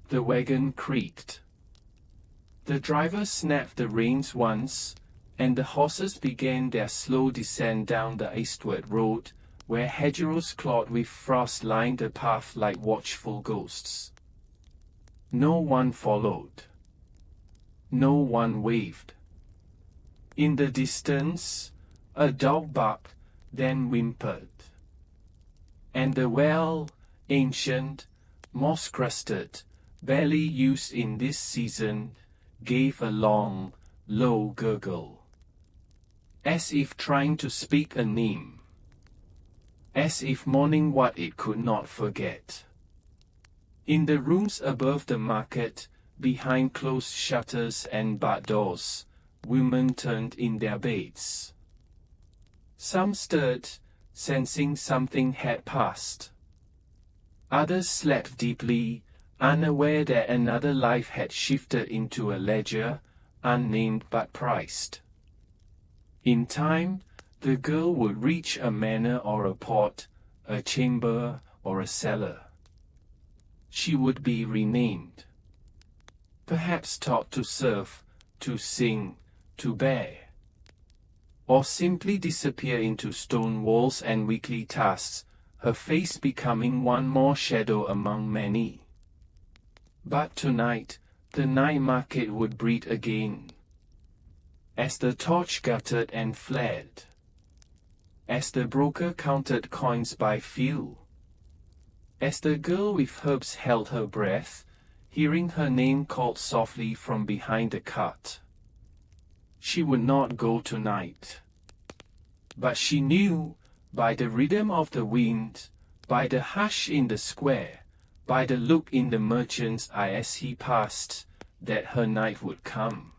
The wagon creaked. The driver snapped the reins once, and the horses began their slow descent down the eastward road, where hedgerows clawed with frost lined the path like watchful ghosts. No one followed. No one waved. In the distance, a dog barked, then whimpered. And the well, ancient, moss-crusted, barely used in this season, gave a long, low gurgle, as if trying to speak a name, as if mourning what it could not forget. In the rooms above the market, behind closed shutters and barred doors, women turned in their beds. Some stirred, sensing something had passed. Others slept deeply, unaware that another life had shifted into a ledger, unnamed but priced. In time, the girl would reach a manor or a port, a chamber or a cellar. She would be renamed. Perhaps taught to serve, to sing, to bear. Or simply disappear into stone walls and weekly tasks, her face becoming one more shadow among many. But tonight, the night market would breathe again. As the torch guttered and flared. As the broker counted coins by few. As the girl with herbs held her breath, hearing her name called softly from behind the cart. She would not go tonight. But she knew, by the rhythm of the wind, by the hush in the square, by the look in the merchant's eye as he passed, that her night would come.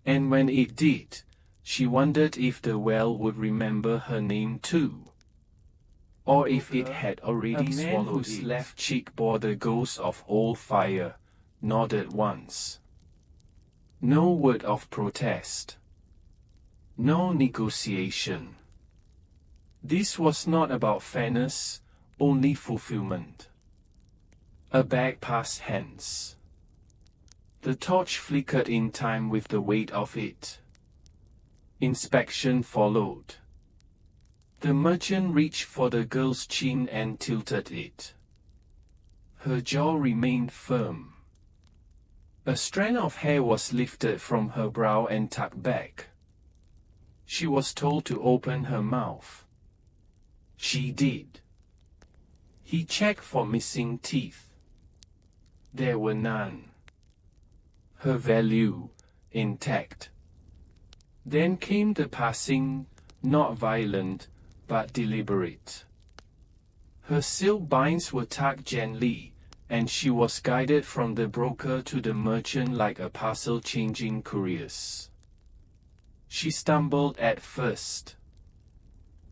And when it did, she wondered if the well would remember her name too. Or if it had already swallowed whose left cheek bore the ghost of old fire, nodded once. No word of protest. No negotiation. This was not about fairness, only fulfillment. A bag passed hands. The torch flickered in time with the weight of it. Inspection followed. The merchant reached for the girl's chin and tilted it. Her jaw remained firm. A strand of hair was lifted from her brow and tucked back. She was told to open her mouth. She did. He checked for missing teeth. There were none. Her value, intact. Then came the passing, not violent, but deliberate. Her silk binds were tucked gently, and she was guided from the broker to the merchant like a parcel changing couriers. She stumbled at first.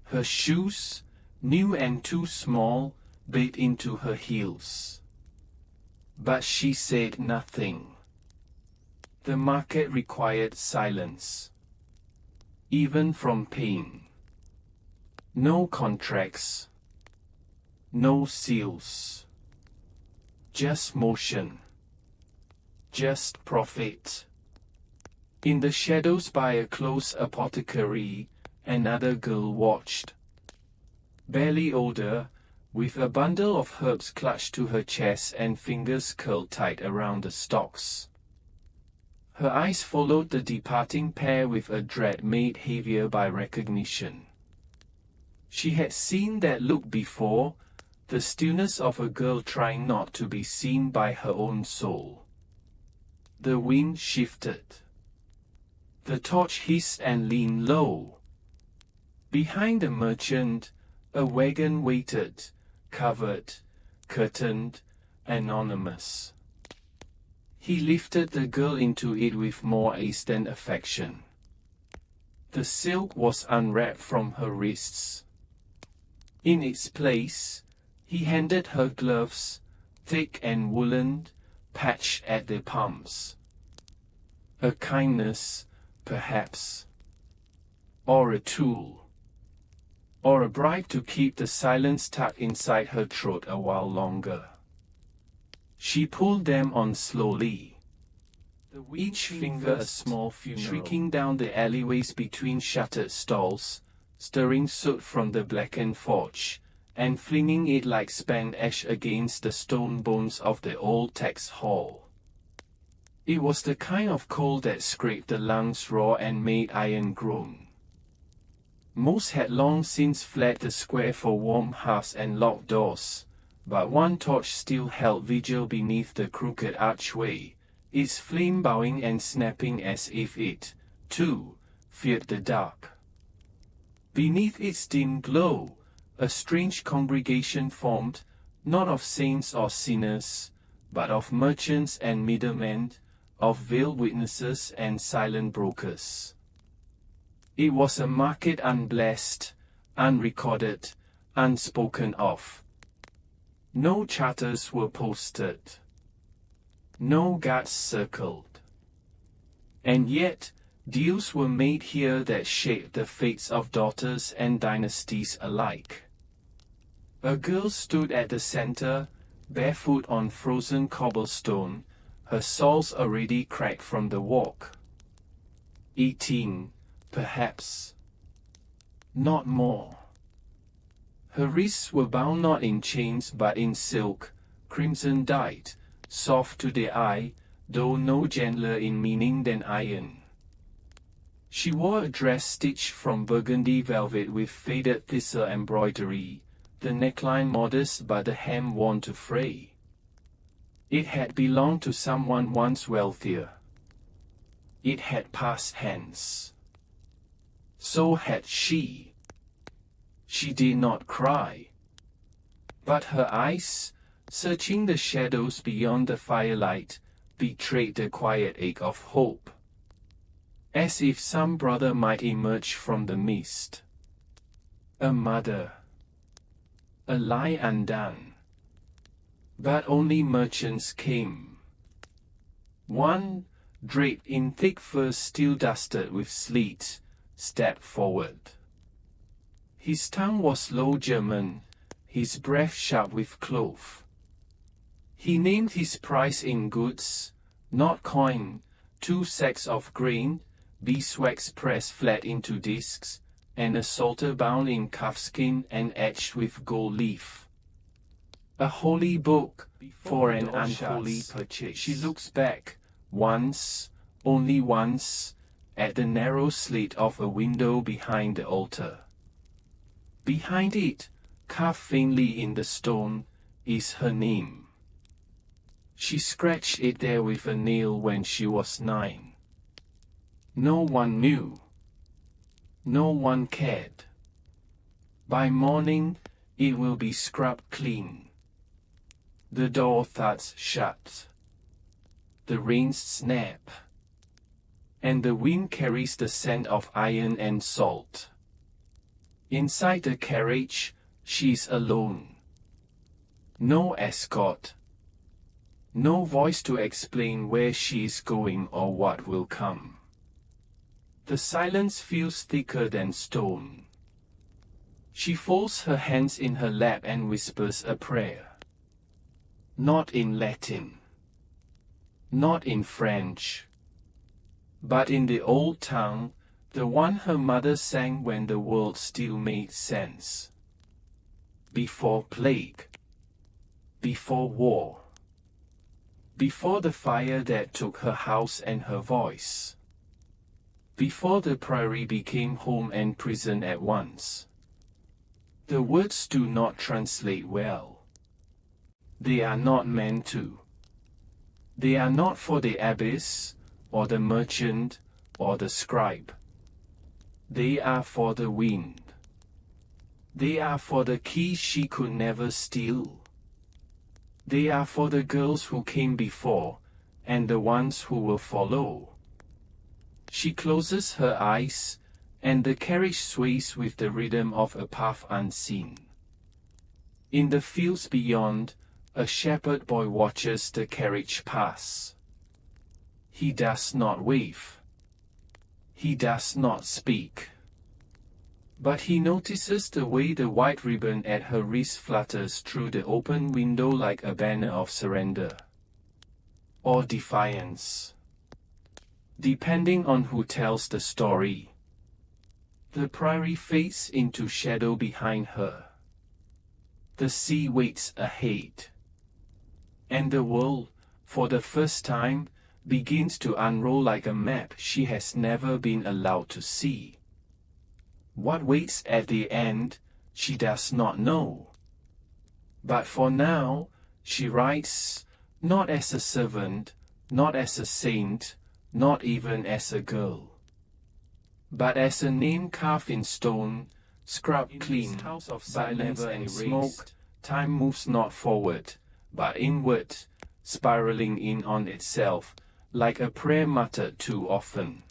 Her shoes, new and too small, bit into her heels. But she said nothing. The market required silence. Even from pain. No contracts. No seals. Just motion. Just profit. In the shadows by a closed apothecary, another girl watched. Barely older, with a bundle of herbs clutched to her chest and fingers curled tight around the stalks. Her eyes followed the departing pair with a dread made heavier by recognition. She had seen that look before, the stillness of a girl trying not to be seen by her own soul. The wind shifted. The torch hissed and leaned low. Behind the merchant, a wagon waited, covered, curtained, anonymous. He lifted the girl into it with more haste than affection. The silk was unwrapped from her wrists. In its place, he handed her gloves, thick and woolen, patched at the palms. A kindness, perhaps. Or a tool. Or a bribe to keep the silence tucked inside her throat a while longer. She pulled them on slowly, each finger a small funeral, shrieking down the alleyways between shuttered stalls, stirring soot from the blackened forge, and flinging it like spent ash against the stone bones of the old tax hall. It was the kind of cold that scraped the lungs raw and made iron groan. Most had long since fled the square for warm hearths and locked doors, but one torch still held vigil beneath the crooked archway, its flame bowing and snapping as if it, too, feared the dark. Beneath its dim glow, a strange congregation formed, not of saints or sinners, but of merchants and middlemen, of veiled witnesses and silent brokers. It was a market unblessed, unrecorded, unspoken of. No charters were posted. No guards circled. And yet, deals were made here that shaped the fates of daughters and dynasties alike. A girl stood at the center, barefoot on frozen cobblestone, her soles already cracked from the walk. 18, perhaps. Not more. Her wrists were bound not in chains but in silk, crimson dyed, soft to the eye, though no gentler in meaning than iron. She wore a dress stitched from burgundy velvet with faded thistle embroidery, the neckline modest but the hem worn to fray. It had belonged to someone once wealthier. It had passed hands. So had she. She did not cry. But her eyes, searching the shadows beyond the firelight, betrayed the quiet ache of hope. As if some brother might emerge from the mist. A mother. A lie undone. But only merchants came. One, draped in thick furs still dusted with sleet, stepped forward. His tongue was low German, his breath sharp with clove. He named his price in goods, not coin, 2 sacks of grain, beeswax pressed flat into discs, and a psalter bound in calfskin and etched with gold leaf. A holy book for an unholy purchase. She looks back, once, only once, at the narrow slit of a window behind the altar. Behind it, carved faintly in the stone, is her name. She scratched it there with a nail when she was 9. No one knew. No one cared. By morning, it will be scrubbed clean. The door thuds shut. The reins snap. And the wind carries the scent of iron and salt. Inside the carriage, she's alone. No escort. No voice to explain where she is going or what will come. The silence feels thicker than stone. She folds her hands in her lap and whispers a prayer. Not in Latin. Not in French. But in the old tongue, the one her mother sang when the world still made sense. Before plague. Before war. Before the fire that took her house and her voice. Before the prairie became home and prison at once. The words do not translate well. They are not meant to. They are not for the abbess, or the merchant, or the scribe. They are for the wind. They are for the keys she could never steal. They are for the girls who came before, and the ones who will follow. She closes her eyes, and the carriage sways with the rhythm of a path unseen. In the fields beyond, a shepherd boy watches the carriage pass. He does not wave. He does not speak. But he notices the way the white ribbon at her wrist flutters through the open window like a banner of surrender. or defiance, depending on who tells the story. The prairie fades into shadow behind her. The sea waits ahead. And the world, for the first time, begins to unroll like a map she has never been allowed to see. What waits at the end, she does not know. But for now, she writes, not as a servant, not as a saint, not even as a girl, but as a name carved in stone, scrubbed clean, house of silence and smoke. Time moves not forward, but inward, spiraling in on itself, like a prayer muttered too often.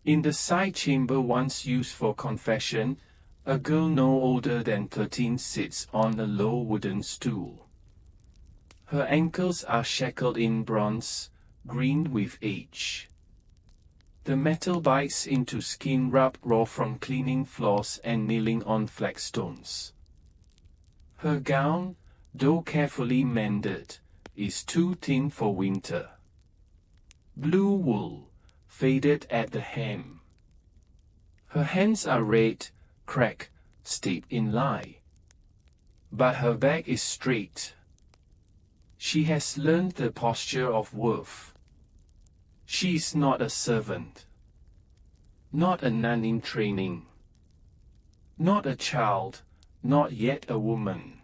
In the side chamber once used for confession, a girl no older than 13 sits on a low wooden stool. Her ankles are shackled in bronze, green with age. The metal bites into skin rubbed raw from cleaning floors and kneeling on flagstones. Her gown, though carefully mended, is too thin for winter. Blue wool, faded at the hem. Her hands are red, cracked, steeped in lye. But her back is straight. She has learned the posture of worth. She is not a servant, not a nun in training, not a child, not yet a woman.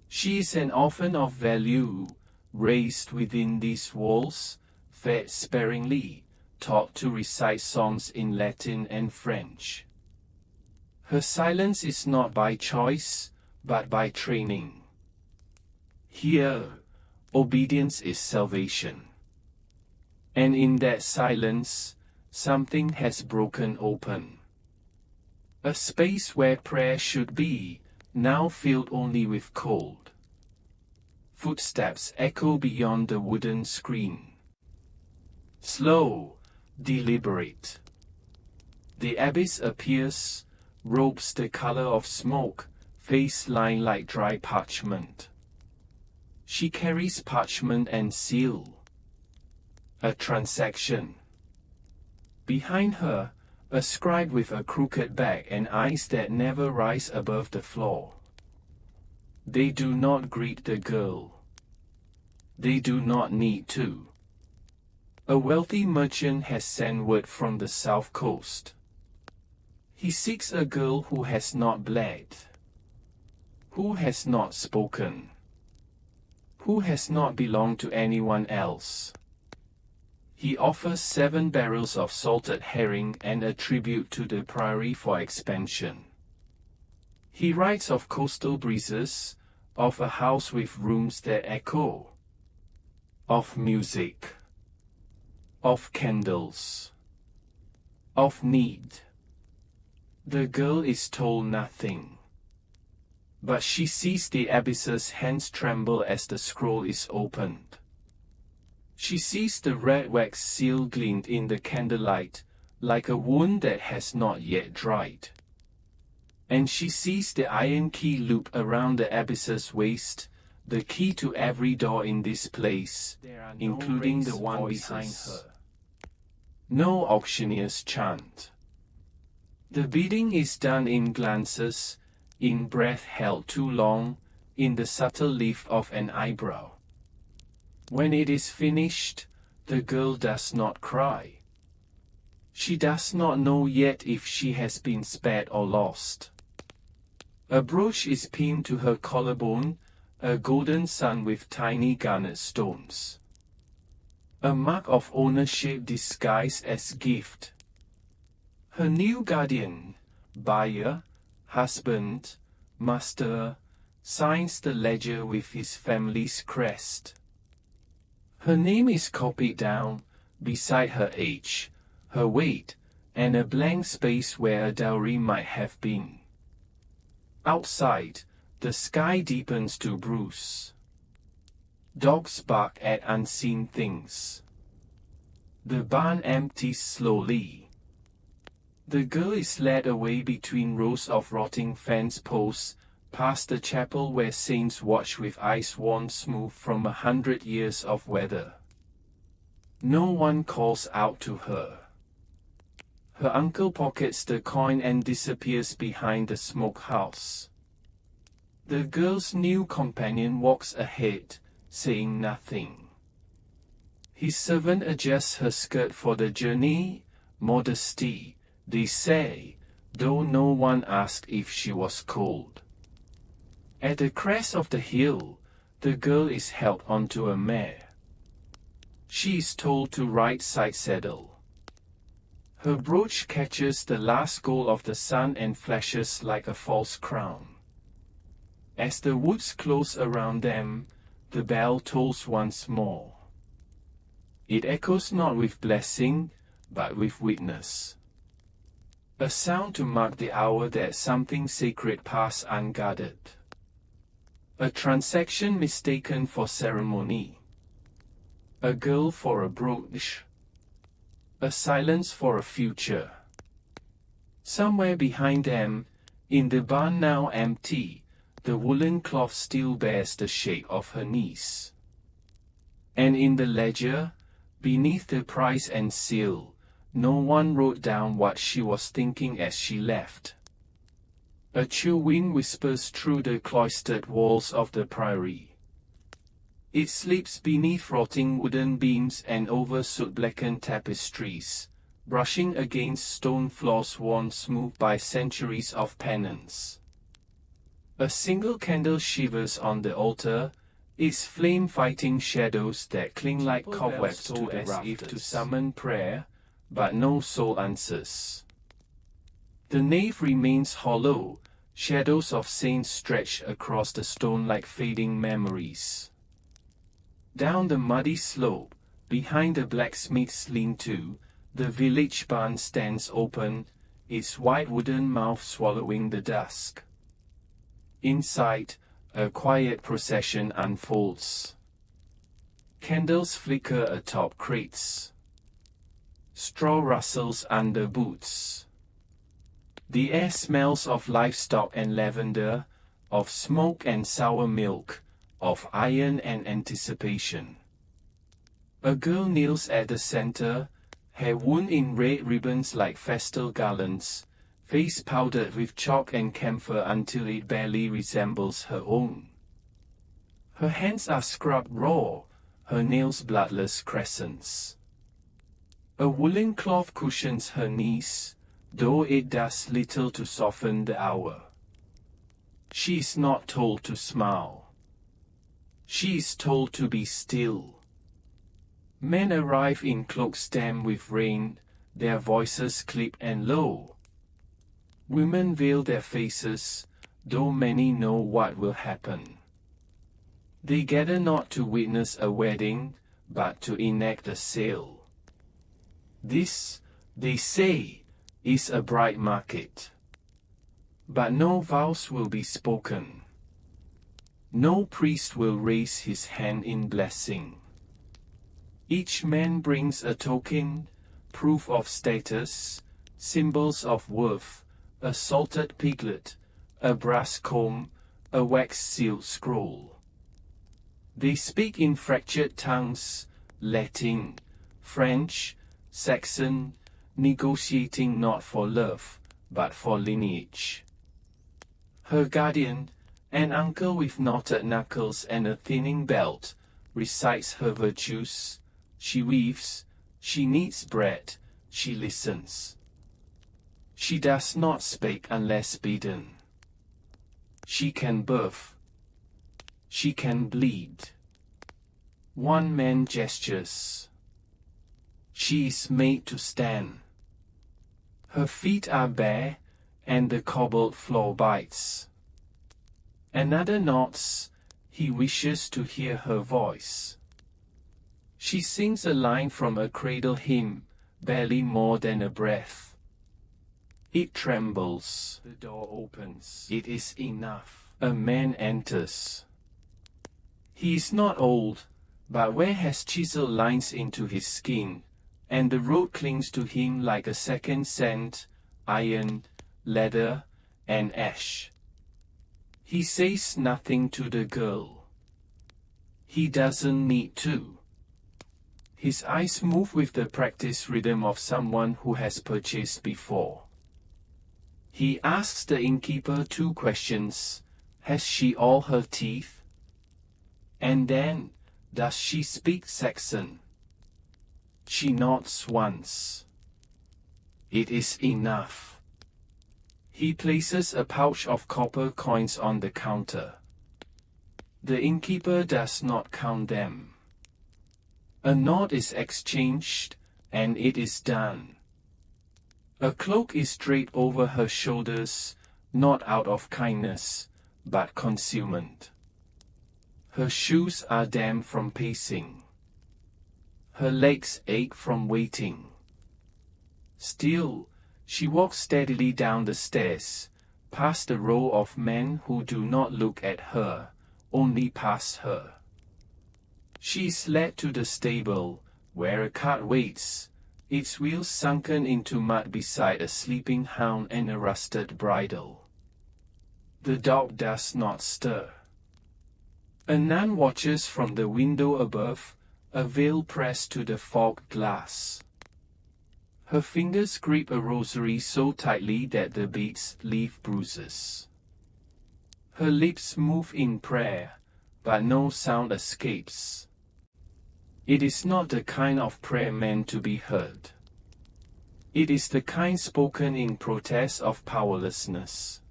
She is an orphan of value, raised within these walls, fed sparingly, taught to recite songs in Latin and French. Her silence is not by choice, but by training. Here, obedience is salvation. And in that silence, something has broken open. A space where prayer should be, now filled only with cold. Footsteps echo beyond the wooden screen. Slow, deliberate. The abyss appears, robes the color of smoke, face lined like dry parchment. She carries parchment and seal. A transaction. Behind her, a scribe with a crooked back and eyes that never rise above the floor. They do not greet the girl. They do not need to. A wealthy merchant has sent word from the south coast. He seeks a girl who has not bled, who has not spoken, who has not belonged to anyone else. He offers 7 barrels of salted herring and a tribute to the prairie for expansion. He writes of coastal breezes, of a house with rooms that echo, of music, of candles, of need. The girl is told nothing. But she sees the abyss's hands tremble as the scroll is opened. She sees the red wax seal gleamed in the candlelight, like a wound that has not yet dried. And she sees the iron key loop around the abyss's waist, the key to every door in this place, including the one behind her. No auctioneer's chant. The bidding is done in glances, in breath held too long, in the subtle lift of an eyebrow. When it is finished, the girl does not cry. She does not know yet if she has been spared or lost. A brooch is pinned to her collarbone, a golden sun with tiny garnet stones. A mark of ownership disguised as gift. Her new guardian, buyer, husband, master, signs the ledger with his family's crest. Her name is copied down, beside her age, her weight, and a blank space where a dowry might have been. Outside, the sky deepens to bruise. Dogs bark at unseen things. The barn empties slowly. The girl is led away between rows of rotting fence posts, past the chapel where saints watch with eyes worn smooth from 100 years of weather. No one calls out to her. Her uncle pockets the coin and disappears behind the smokehouse. The girl's new companion walks ahead, saying nothing. His servant adjusts her skirt for the journey, modesty, they say, though no one asked if she was cold. At the crest of the hill, the girl is held onto a mare. She is told to ride side saddle. Her brooch catches the last gold of the sun and flashes like a false crown. As the woods close around them, the bell tolls once more. It echoes not with blessing, but with witness. A sound to mark the hour that something sacred passed unguarded. A transaction mistaken for ceremony. A girl for a brooch. A silence for a future. Somewhere behind them, in the barn now empty, the woolen cloth still bears the shape of her niece. And in the ledger, beneath the price and seal, no one wrote down what she was thinking as she left. A chill wind whispers through the cloistered walls of the priory. It sleeps beneath rotting wooden beams and over soot-blackened tapestries, brushing against stone floors worn smooth by centuries of penance. A single candle shivers on the altar, its flame fighting shadows that cling like cobwebs to the rafters, as if to summon prayer, but no soul answers. The nave remains hollow, shadows of saints stretch across the stone like fading memories. Down the muddy slope, behind the blacksmith's lean-to, the village barn stands open, its wide wooden mouth swallowing the dusk. Inside, a quiet procession unfolds. Candles flicker atop crates. Straw rustles under boots. The air smells of livestock and lavender, of smoke and sour milk, of iron and anticipation. A girl kneels at the center, hair wound in red ribbons like festal garlands, face powdered with chalk and camphor until it barely resembles her own. Her hands are scrubbed raw, her nails bloodless crescents. A woolen cloth cushions her knees, though it does little to soften the hour. She is not told to smile. She is told to be still. Men arrive in cloaks damp with rain, their voices clipped and low. Women veil their faces, though many know what will happen. They gather not to witness a wedding, but to enact a sale. This, they say, is a bride market. But no vows will be spoken. No priest will raise his hand in blessing. Each man brings a token, proof of status, symbols of worth, a salted piglet, a brass comb, a wax-sealed scroll. They speak in fractured tongues, Latin, French, Saxon, negotiating not for love, but for lineage. Her guardian, an uncle with knotted knuckles and a thinning belt, recites her virtues. She weaves, she kneads bread, she listens. She does not speak unless bidden. She can birth. She can bleed. One man gestures. She is made to stand. Her feet are bare, and the cobbled floor bites. Another nods, he wishes to hear her voice. She sings a line from a cradle hymn, barely more than a breath. It trembles. The door opens. It is enough. A man enters. He is not old, but wear has chiseled lines into his skin, and the road clings to him like a second scent, iron, leather, and ash. He says nothing to the girl. He doesn't need to. His eyes move with the practiced rhythm of someone who has purchased before. He asks the innkeeper 2 questions. Has she all her teeth? And then, does she speak Saxon? She nods once. It is enough. He places a pouch of copper coins on the counter. The innkeeper does not count them. A nod is exchanged, and it is done. A cloak is draped over her shoulders, not out of kindness, but concealment. Her shoes are damp from pacing. Her legs ache from waiting. Still, she walks steadily down the stairs, past the row of men who do not look at her, only past her. She is led to the stable, where a cart waits, its wheels sunken into mud beside a sleeping hound and a rusted bridle. The dog does not stir. A nun watches from the window above, a veil pressed to the fogged glass. Her fingers grip a rosary so tightly that the beads leave bruises. Her lips move in prayer, but no sound escapes. It is not the kind of prayer meant to be heard. It is the kind spoken in protest of powerlessness.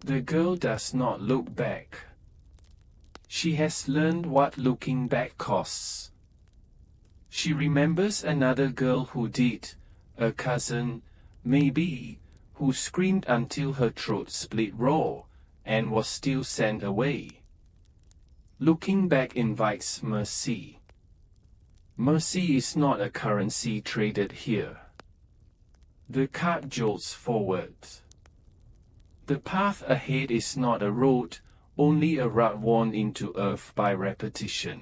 The girl does not look back. She has learned what looking back costs. She remembers another girl who did, a cousin, maybe, who screamed until her throat split raw, and was still sent away. Looking back invites mercy. Mercy is not a currency traded here. The cart jolts forward. The path ahead is not a road, only a rut worn into earth by repetition.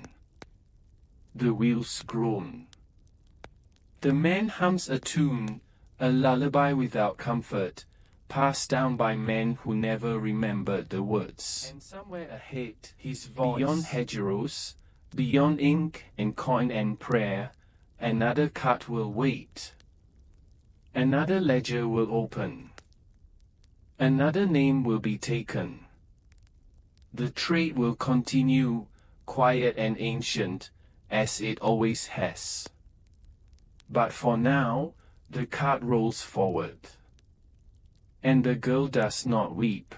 The wheels groan. The man hums a tune, a lullaby without comfort, passed down by men who never remembered the words. And somewhere ahead, his voice, beyond hedgerows, beyond ink and coin and prayer, another cart will wait. Another ledger will open. Another name will be taken. The trade will continue, quiet and ancient, as it always has. But for now, the cart rolls forward. And the girl does not weep.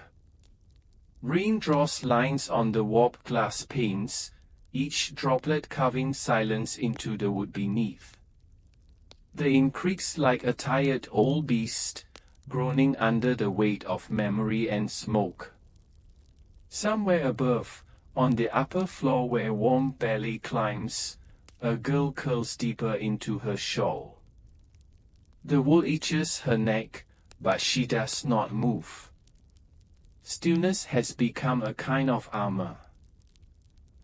Rain draws lines on the warped glass panes, each droplet carving silence into the wood beneath. The inn creaks like a tired old beast, groaning under the weight of memory and smoke. Somewhere above, on the upper floor where warm belly climbs, a girl curls deeper into her shawl. The wool itches her neck, but she does not move. Stillness has become a kind of armor.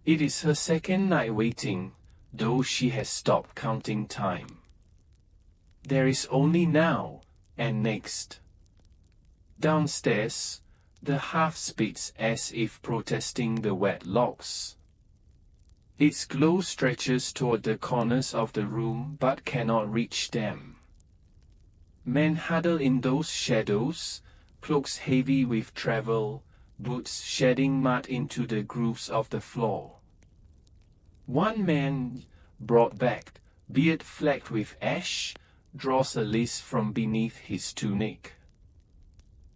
It is her second night waiting, though she has stopped counting time. There is only now, and next. Downstairs, the hearth spits as if protesting the wet logs. Its glow stretches toward the corners of the room but cannot reach them. Men huddle in those shadows, cloaks heavy with travel, boots shedding mud into the grooves of the floor. One man, broad-backed, beard flecked with ash, draws a list from beneath his tunic.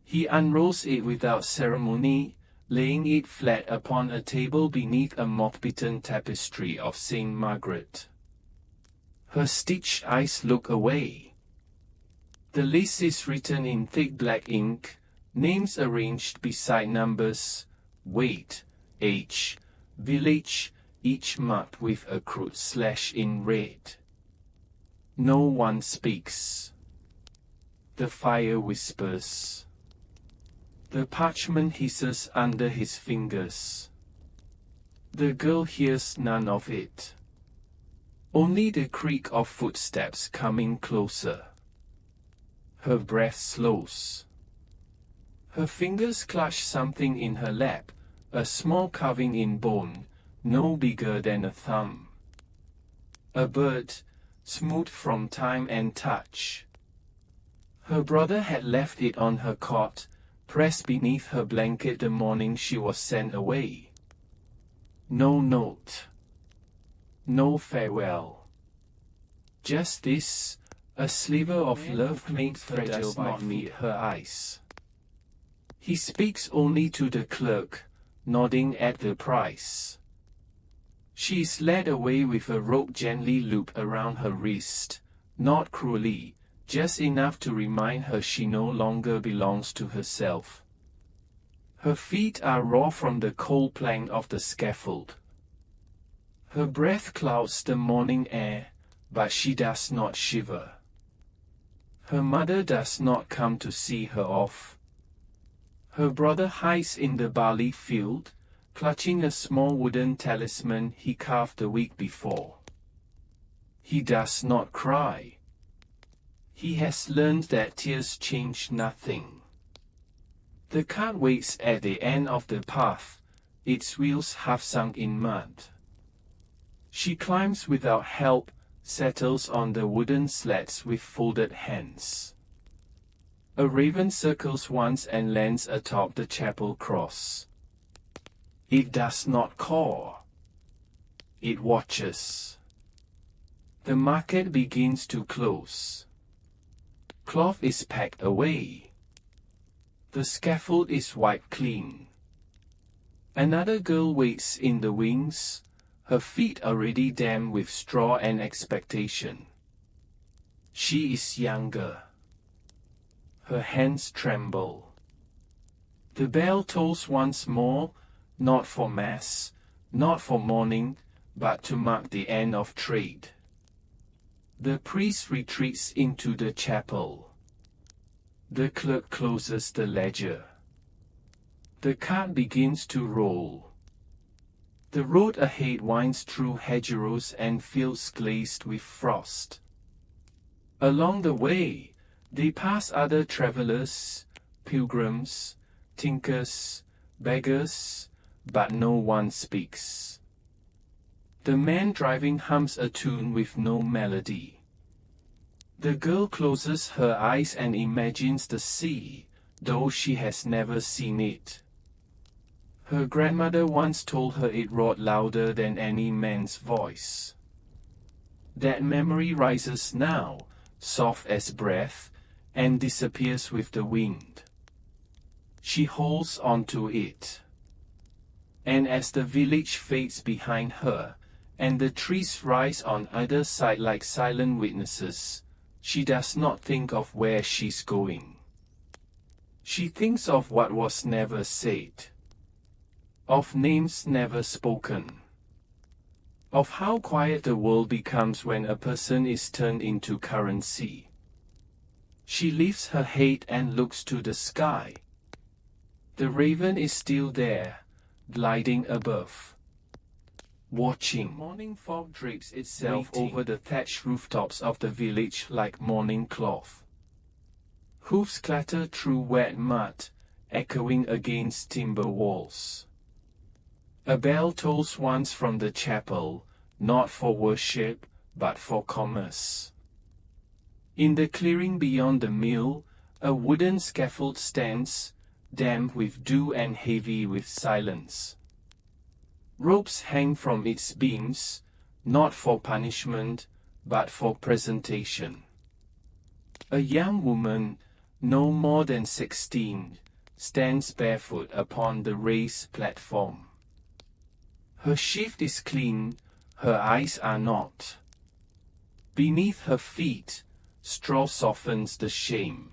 He unrolls it without ceremony, laying it flat upon a table beneath a moth-bitten tapestry of Saint Margaret. Her stitched eyes look away. The list is written in thick black ink, names arranged beside numbers, weight, age, village, each marked with a crude slash in red. No one speaks. The fire whispers. The parchment hisses under his fingers. The girl hears none of it. Only the creak of footsteps coming closer. Her breath slows. Her fingers clutch something in her lap, a small carving in bone, no bigger than a thumb. A bird, smooth from time and touch. Her brother had left it on her cot, pressed beneath her blanket the morning she was sent away. No note. No farewell. Just this, a sliver of love made fragile by meet her eyes. He speaks only to the clerk, nodding at the price. She is led away with a rope gently looped around her wrist, not cruelly, just enough to remind her she no longer belongs to herself. Her feet are raw from the cold plank of the scaffold. Her breath clouds the morning air, but she does not shiver. Her mother does not come to see her off. Her brother hides in the barley field, clutching a small wooden talisman he carved the week before. He does not cry. He has learned that tears change nothing. The cart waits at the end of the path, its wheels half sunk in mud. She climbs without help, settles on the wooden slats with folded hands. A raven circles once and lands atop the chapel cross. It does not caw. It watches. The market begins to close. Cloth is packed away. The scaffold is wiped clean. Another girl waits in the wings, her feet already damp with straw and expectation. She is younger. Her hands tremble. The bell tolls once more, not for mass, not for morning, but to mark the end of trade. The priest retreats into the chapel. The clerk closes the ledger. The cart begins to roll. The road ahead winds through hedgerows and fields glazed with frost. Along the way, they pass other travelers, pilgrims, tinkers, beggars, but no one speaks. The man driving hums a tune with no melody. The girl closes her eyes and imagines the sea, though she has never seen it. Her grandmother once told her it roared louder than any man's voice. That memory rises now, soft as breath, and disappears with the wind. She holds on to it. And as the village fades behind her, and the trees rise on either side like silent witnesses, she does not think of where she's going. She thinks of what was never said, of names never spoken, of how quiet the world becomes when a person is turned into currency. She lifts her head and looks to the sky. The raven is still there, gliding above, watching. Morning fog drapes itself over the thatched rooftops of the village like morning cloth. Hoofs clatter through wet mud, echoing against timber walls. A bell tolls once from the chapel, not for worship, but for commerce. In the clearing beyond the mill, a wooden scaffold stands, damp with dew and heavy with silence. Ropes hang from its beams, not for punishment, but for presentation. A young woman, no more than 16, stands barefoot upon the raised platform. Her shift is clean, her eyes are not. Beneath her feet, straw softens the shame.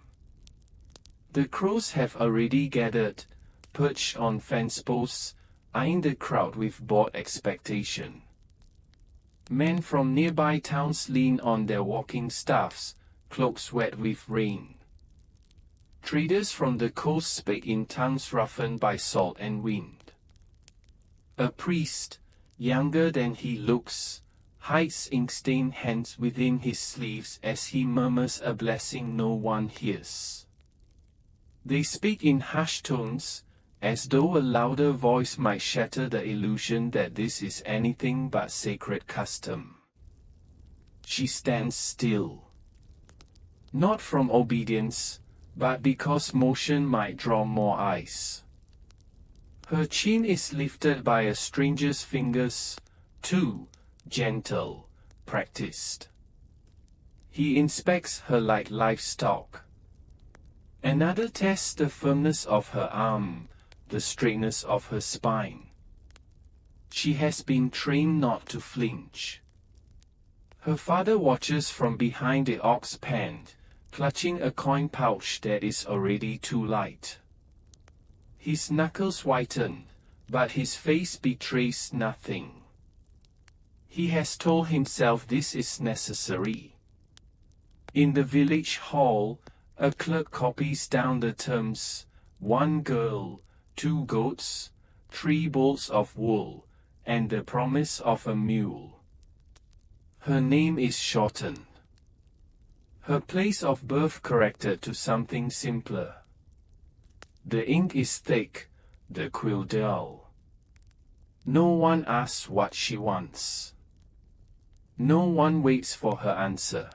The crows have already gathered, perched on fence posts, eyeing the crowd with bored expectation. Men from nearby towns lean on their walking staffs, cloaks wet with rain. Traders from the coast speak in tongues roughened by salt and wind. A priest, younger than he looks, hides ink-stained hands within his sleeves as he murmurs a blessing no one hears. They speak in hushed tones, as though a louder voice might shatter the illusion that this is anything but sacred custom. She stands still. Not from obedience, but because motion might draw more eyes. Her chin is lifted by a stranger's fingers, too gentle, practiced. He inspects her like livestock. Another tests the firmness of her arm, the straightness of her spine. She has been trained not to flinch. Her father watches from behind the ox pen, clutching a coin pouch that is already too light. His knuckles whiten, but his face betrays nothing. He has told himself this is necessary. In the village hall, a clerk copies down the terms: 1 girl, 2 goats, 3 bolts of wool, and the promise of a mule. Her name is shortened. Her place of birth corrected to something simpler. The ink is thick, the quill dull. No one asks what she wants. No one waits for her answer.